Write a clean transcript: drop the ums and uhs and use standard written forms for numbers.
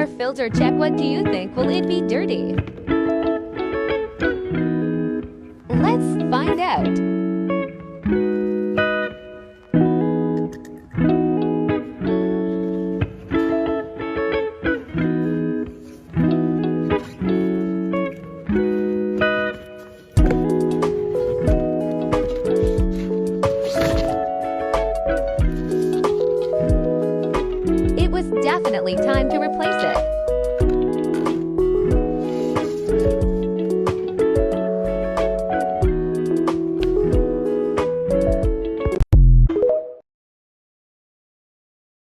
our filter check. What do you think? Will it be dirty? Let's find out. It was definitely time to